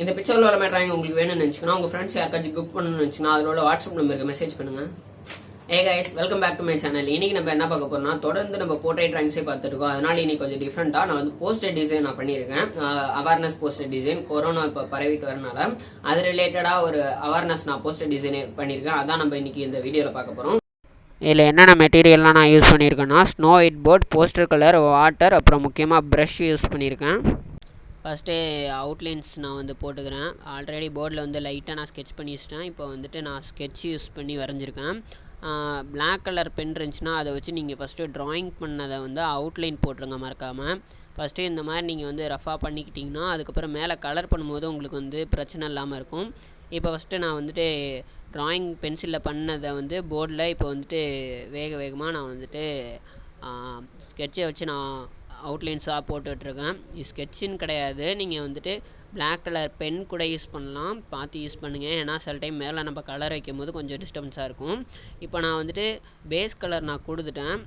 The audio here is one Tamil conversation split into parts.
இந்த பிக்சர்ல உள்ள மாதிரி டிராயிங் உங்களுக்கு வேணும்னு நினைச்சீங்கன்னா உங்க ஃப்ரெண்ட்ஸ் யாருக்காச்சும் கிஃப்ட் பண்ணணும்னு நினைச்சீங்கன்னா அதோட வாட்ஸ்அப் நம்பருக்கு மெசேஜ் பண்ணுங்க. Hey guys, welcome back to my channel. இன்னைக்கு நம்ம என்ன பார்க்க போறோம்னா, தொடர்ந்து நம்ம போர்ட்ரேட் டிராயிங்ஸே பார்த்துட்டு இருக்கோம். அதனால இன்னைக்கு கொஞ்சம் டிஃப்ரெண்டா நான் வந்து போஸ்டர் டிசைன் நான் பண்ணியிருக்கேன். Awareness poster design. கொரோனா இப்போ பரவிட்டு வரனால அது ரிலேட்டடா ஒரு அவேர்னஸ் நான் போஸ்டர் டிசைன் பண்ணியிருக்கேன். அதான் நம்ம இன்னைக்கு இந்த வீடியோவில் பார்க்க போறோம். இதில் என்னென்ன மெட்டீரியல்லாம் நான் யூஸ் பண்ணியிருக்கேன்னா, snow white board, poster colour, water, அப்புறம் முக்கியமாக ப்ரஷ் யூஸ் பண்ணியிருக்கேன். ஃபஸ்ட்டு அவுட்லைன்ஸ் நான் வந்து போட்டுக்கிறேன். ஆல்ரெடி போர்டில் வந்து லைட்டாக நான் ஸ்கெட்ச் பண்ணி வச்சிட்டேன். இப்போ வந்துட்டு நான் ஸ்கெட்ச் யூஸ் பண்ணி வரைஞ்சிருக்கேன். பிளாக் கலர் பென் இருந்துச்சுன்னா அதை வச்சு நீங்கள் ஃபஸ்ட்டு ட்ராயிங் பண்ணதை வந்து அவுட்லைன் போட்டுருங்க மறக்காமல். ஃபஸ்ட்டு இந்த மாதிரி நீங்கள் வந்து ரஃபாக பண்ணிக்கிட்டிங்கன்னா அதுக்கப்புறம் மேலே கலர் பண்ணும்போது உங்களுக்கு வந்து பிரச்சனை இல்லாமல் இருக்கும். இப்போ ஃபஸ்ட்டு நான் வந்துட்டு ட்ராயிங் பென்சிலில் பண்ணதை வந்து போர்டில் இப்போ வந்துட்டு வேகமாக நான் வந்துட்டு ஸ்கெட்சை வச்சு நான் அவுட்லைன்ஸாக போட்டுட்ருக்கேன். இது ஸ்கெட்சின்னு கிடையாது, நீங்கள் வந்துட்டு பிளாக் கலர் பென் கூட யூஸ் பண்ணலாம். பார்த்து யூஸ் பண்ணுங்கள். ஏன்னா சில டைம் மேலே நம்ம கலர் வைக்கும் போது கொஞ்சம் டிஸ்டர்பன்ஸாக இருக்கும். இப்போ நான் வந்துட்டு பேஸ் கலர் நான் கொடுத்துட்டேன்.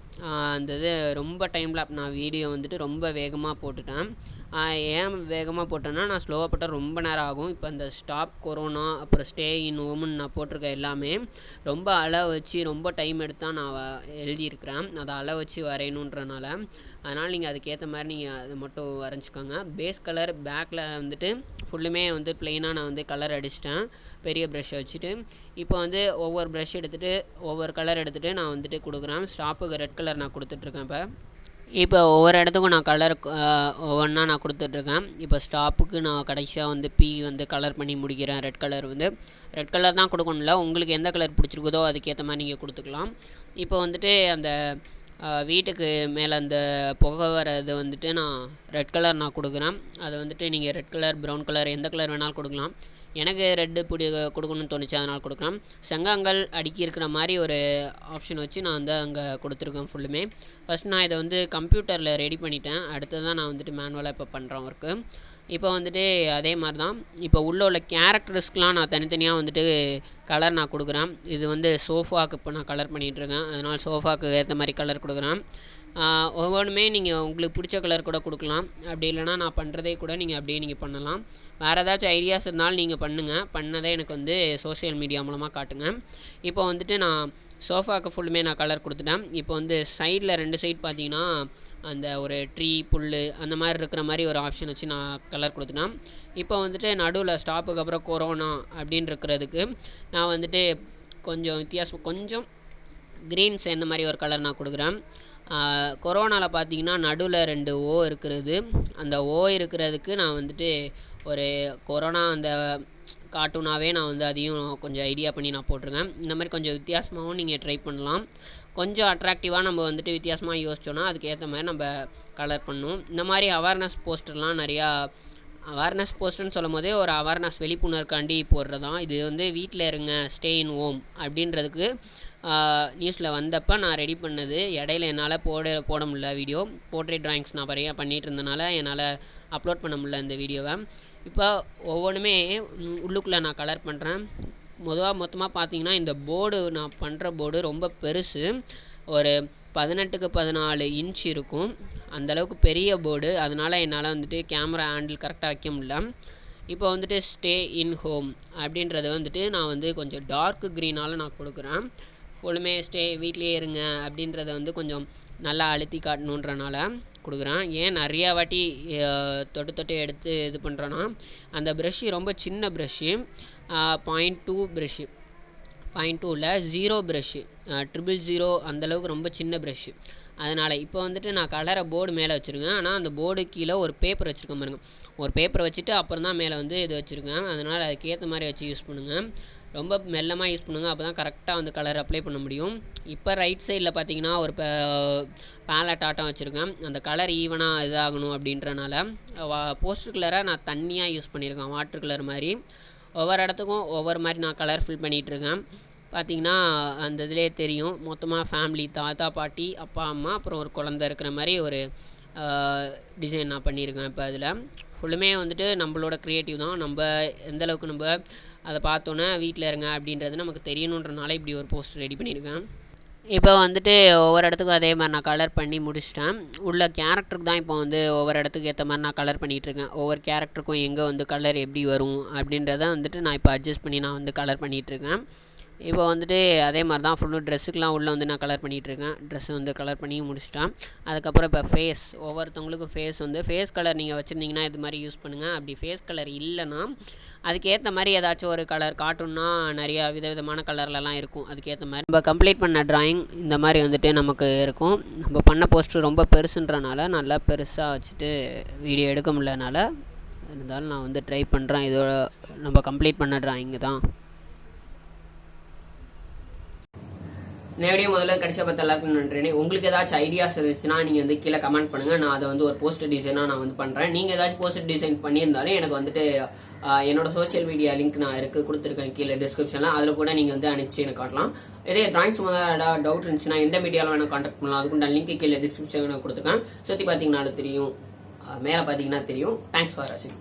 அந்த இது ரொம்ப டைமில் நான் வீடியோ வந்துட்டு ரொம்ப வேகமாக போட்டுட்டேன். ஏன் வேகமாக போட்டேன்னா, நான் ஸ்லோவாக போட்டால் ரொம்ப நேரம் ஆகும். இப்போ அந்த ஸ்டாப் கொரோனா அப்புறம் ஸ்டே இன் ஹோம்னு நான் போட்டிருக்க எல்லாமே ரொம்ப அளவு வச்சு ரொம்ப டைம் எடுத்தால் நான் எழுதியிருக்கிறேன். அதை அளவு வச்சு வரையணுன்றனால அதனால் நீங்கள் அதுக்கேற்ற மாதிரி நீங்கள் அதை மட்டும் வரைஞ்சிக்கோங்க. பேஸ் கலர் பேக்கில் வந்துட்டு ஃபுல்லுமே வந்து ப்ளெயினாக நான் வந்து கலர் அடிச்சிட்டேன் பெரிய ப்ரஷ்ஷை வச்சுட்டு. இப்போ வந்து ஒவ்வொரு ப்ரஷ் எடுத்துகிட்டு ஒவ்வொரு கலர் எடுத்துகிட்டு நான் வந்துட்டு கொடுக்குறேன். ஸ்டாப்புக்கு ரெட் கலர் நான் கொடுத்துட்ருக்கேன். இப்போ ஒவ்வொரு இடத்துக்கும் நான் கலர் ஒவ்வொன்றா நான் கொடுத்துட்ருக்கேன். இப்போ ஸ்டாப்புக்கு நான் கடைசியாக வந்து பி வந்து கலர் பண்ணி முடிக்கிறேன். ரெட் கலர் வந்து ரெட் கலர் தான் கொடுக்கணும்ல, உங்களுக்கு எந்த கலர் பிடிச்சிருக்குதோ அதுக்கேற்ற மாதிரி நீங்கள் கொடுத்துக்கலாம். இப்போ வந்துட்டு அந்த வீட்டுக்கு மேலே அந்த புகை வர்றது வந்துட்டு நான் ரெட் கலர் நான் கொடுக்குறேன். அதை வந்துட்டு நீங்கள் ரெட் கலர், ப்ரௌன் கலர், எந்த கலர் வேணாலும் கொடுக்கலாம். எனக்கு ரெட்டு கொடுக்கணும்னு தோணுச்சு, அதனால் கொடுக்கலாம். செங்காங்கல் அடுக்கி இருக்கிற மாதிரி ஒரு ஆப்ஷன் வச்சு நான் வந்து அங்கே கொடுத்துருக்கேன் ஃபுல்லுமே. ஃபஸ்ட் நான் இதை வந்து கம்ப்யூட்டரில் ரெடி பண்ணிட்டேன். அடுத்தது தான் நான் வந்துட்டு மேனுவலாக இப்போ பண்ணுறேன் ஒர்க்கு. இப்போ வந்துட்டு அதே மாதிரி தான் இப்போ உள்ள கேரக்டர்ஸ்க்கெலாம் நான் தனித்தனியாக வந்துட்டு கலர் நான் கொடுக்குறேன். இது வந்து சோஃபாவுக்கு இப்போ நான் கலர் பண்ணிகிட்ருக்கேன். அதனால் சோஃபாவுக்கு ஏற்ற மாதிரி கலர் கொடுக்குறேன். ஒவ்வொன்றுமே நீங்கள் உங்களுக்கு பிடிச்ச கலர் கூட கொடுக்கலாம். அப்படி இல்லைனா நான் பண்ணுறதே கூட நீங்கள் அப்படியே நீங்கள் பண்ணலாம். வேறு ஏதாச்சும் ஐடியாஸ் இருந்தாலும் நீங்கள் பண்ணுங்கள். பண்ணதை எனக்கு வந்து சோஷியல் மீடியா மூலமாக காட்டுங்க. இப்போ வந்துட்டு நான் சோஃபாவுக்கு ஃபுல்லுமே நான் கலர் கொடுத்துட்டேன். இப்போ வந்து சைடில் 2 சைட் பார்த்தீங்கன்னா அந்த ஒரு ட்ரீ, புல் அந்த மாதிரி இருக்கிற மாதிரி ஒரு ஆப்ஷன் வச்சு நான் கலர் கொடுத்துட்டேன். இப்போ வந்துட்டு நடுவில் ஸ்டாப்புக்கு அப்புறம் கொரோனா அப்படின்னு இருக்கிறதுக்கு நான் வந்துட்டு கொஞ்சம் வித்தியாசம், கொஞ்சம் க்ரீன் சேர்ந்த மாதிரி ஒரு கலர் நான் கொடுக்குறேன். கொரோனாவில் பார்த்தீங்கன்னா நடுவில் 2 ஓ இருக்கிறது. அந்த ஓ இருக்கிறதுக்கு நான் வந்துட்டு ஒரு கொரோனா அந்த கார்ட்டூனாகவே நான் வந்து அதையும் கொஞ்சம் ஐடியா பண்ணி நான் போட்டிருக்கேன். இந்த மாதிரி கொஞ்சம் வித்தியாசமாகவும் நீங்கள் ட்ரை பண்ணலாம். கொஞ்சம் அட்ராக்டிவாக நம்ம வந்துட்டு வித்தியாசமாக யோசிச்சோன்னா அதுக்கேற்ற மாதிரி நம்ம கலர் பண்ணணும். இந்த மாதிரி அவேர்னஸ் போஸ்டர்லாம் நிறையா அவேர்னஸ் போஸ்டர்னு சொல்லும் போதே ஒரு அவேர்னஸ் விழிப்புணர்வுக்காண்டி போடுறது தான். இது வந்து வீட்டில் இருங்க, ஸ்டே இன் ஹோம் அப்படின்றதுக்கு நியூஸில் வந்தப்போ நான் ரெடி பண்ணது. இடையில என்னால் போட முடியல வீடியோ. போர்ட்ரேட் ட்ராயிங்ஸ் நான் நிறையா பண்ணிகிட்டு இருந்தனால என்னால் அப்லோட் பண்ண முடியல இந்த வீடியோவை. இப்போ ஒவ்வொன்றுமே உள்ளுக்குள்ளே நான் கலர் பண்ணுறேன். மொத்தமாக பார்த்தீங்கன்னா இந்த போர்டு நான் பண்ணுற போர்டு ரொம்ப பெருசு. ஒரு 18க்கு 14 இன்ச் இருக்கும். அந்தளவுக்கு பெரிய போர்டு. அதனால் என்னால் வந்துட்டு கேமரா ஹேண்டில் கரெக்டாக வைக்க முடியல. இப்போ வந்துட்டு ஸ்டே இன் ஹோம் அப்படின்றது வந்துட்டு நான் வந்து கொஞ்சம் டார்க் க்ரீனால் நான் கொடுக்குறேன். ஃபுல்லுமே ஸ்டே வீட்லேயே இருங்க அப்படின்றத வந்து கொஞ்சம் நல்லா அழுத்தி காட்டணுன்றனால கொடுக்குறேன். ஏன் நிறையா வாட்டி தொட்டு எடுத்து இது பண்ணுறேன்னா, அந்த ப்ரஷ்ஷு ரொம்ப சின்ன ப்ரஷ்ஷு, 0.2 ப்ரஷ்ஷு, 0.2ல் 0 ப்ரஷ்ஷு, 000 அந்தளவுக்கு ரொம்ப சின்ன ப்ரஷ்ஷு. அதனால் இப்போ வந்துட்டு நான் கலரை போர்டு மேலே வச்சுருக்கேன். ஆனால் அந்த போர்டு கீழே ஒரு பேப்பர் வச்சுருக்கேன் பாருங்கள். ஒரு பேப்பரை வச்சுட்டு அப்புறம் தான் மேலே வந்து இது வச்சுருக்கேன். அதனால் அதுக்கேற்ற மாதிரி வச்சு யூஸ் பண்ணுங்கள். ரொம்ப மெல்லமாக யூஸ் பண்ணுங்கள். அப்போ தான் கரெக்டாக வந்து கலர் அப்ளை பண்ண முடியும். இப்போ ரைட் சைடில் பார்த்தீங்கன்னா ஒரு பேலட் ஆட்டம் வச்சுருக்கேன். அந்த கலர் ஈவனாக இதாகணும் அப்படின்றனால போஸ்டர் கலரை நான் தண்ணியாக யூஸ் பண்ணியிருக்கேன், வாட்டர் கலர் மாதிரி. ஒவ்வொரு இடத்துக்கும் ஒவ்வொரு மாதிரி நான் கலர் ஃபில் பண்ணிகிட்ருக்கேன். பார்த்திங்கன்னா அந்த இதிலே தெரியும். மொத்தமாக ஃபேமிலி, தாத்தா, பாட்டி, அப்பா, அம்மா, அப்புறம் ஒரு குழந்தை இருக்கிற மாதிரி ஒரு டிசைன் நான் பண்ணியிருக்கேன். இப்போ அதில் ஃபுல்லுமே வந்துட்டு நம்மளோட க்ரியேட்டிவ் தான். நம்ம எந்தளவுக்கு நம்ம அதை பார்த்தோன்னே வீட்டில் இருங்க அப்படின்றது நமக்கு தெரியணுன்றனால இப்படி ஒரு போஸ்டர் ரெடி பண்ணியிருக்கேன். இப்போ வந்துட்டு ஒவ்வொரு இடத்துக்கும் அதே மாதிரி நான் கலர் பண்ணி முடிச்சிட்டேன். உள்ள கேரக்டருக்கு தான் இப்போ வந்து ஒவ்வொரு இடத்துக்கு ஏற்ற மாதிரி நான் கலர் பண்ணிகிட்ருக்கேன். ஒவ்வொரு கேரக்டருக்கும் எங்கே வந்து கலர் எப்படி வரும் அப்படின்றத வந்துட்டு நான் இப்போ அட்ஜஸ்ட் பண்ணி நான் வந்து கலர் பண்ணிகிட்ருக்கேன். இப்போ வந்துட்டு அதே மாதிரி தான் ஃபுல்லும் ட்ரெஸ்ஸுக்கெலாம் உள்ளே வந்து நான் கலர் பண்ணிகிட்ருக்கேன். ட்ரெஸ்ஸு வந்து கலர் பண்ணி முடிச்சிட்டேன். அதுக்கப்புறம் இப்போ ஃபேஸ், ஒவ்வொருத்தவங்களுக்கும் ஃபேஸ் கலர் நீங்கள் வச்சுருந்தீங்கன்னா இது மாதிரி யூஸ் பண்ணுங்கள். அப்படி ஃபேஸ் கலர் இல்லைன்னா அதுக்கேற்ற மாதிரி ஏதாச்சும் ஒரு கலர் கார்ட்டூன்னா நிறையா விதவிதமான கலர்லலாம் இருக்கும். அதுக்கேற்ற மாதிரி நம்ம கம்ப்ளீட் பண்ண ட்ராயிங் இந்த மாதிரி வந்துட்டு நமக்கு இருக்கும். நம்ம பண்ண போஸ்டர் ரொம்ப பெருசுன்றனால நல்லா பெருசாக வச்சுட்டு வீடியோ எடுக்க முடியலனால இருந்தாலும் நான் வந்து ட்ரை பண்ணுறேன். இதோட நம்ம கம்ப்ளீட் பண்ண ட்ராயிங்கு தான். நேரடியாக முதல்ல கடைசியாக பார்த்து எல்லாருக்கும் நன்றி. உங்களுக்கு ஏதாச்சும் ஐடியாஸ் இருந்துச்சுன்னா நீங்கள் வந்து கீழே கமெண்ட் பண்ணுங்கள். நான் அதை வந்து ஒரு போஸ்டர் டிசைனாக நான் வந்து பண்ணுறேன். நீங்கள் ஏதாச்சும் போஸ்டர் டிசைன் பண்ணியிருந்தாலும் எனக்கு வந்துட்டு என்னோட சோஷியல் மீடியா லிங்க் நான் கொடுத்துருக்கேன் கீழே டிஸ்கிரிப்ஷனில். அதில் கூட நீங்கள் வந்து அனுப்பிச்சு எனக்கு காட்டலாம். இதே டிராயிங்ஸ் முதல்ல டவுட் இருந்துச்சுன்னா எந்த மீடியாவில் வேணால் கான்டாக்ட் பண்ணலாம். அதுக்கு நான் லிங்க் கீழே டிஸ்கிரிப்ஷனில் கொடுத்துருக்கேன். சுற்றி பார்த்தீங்கன்னா தெரியும், மேலே பார்த்தீங்கன்னா தெரியும். தேங்க்ஸ் ஃபார் வாட்சிங்.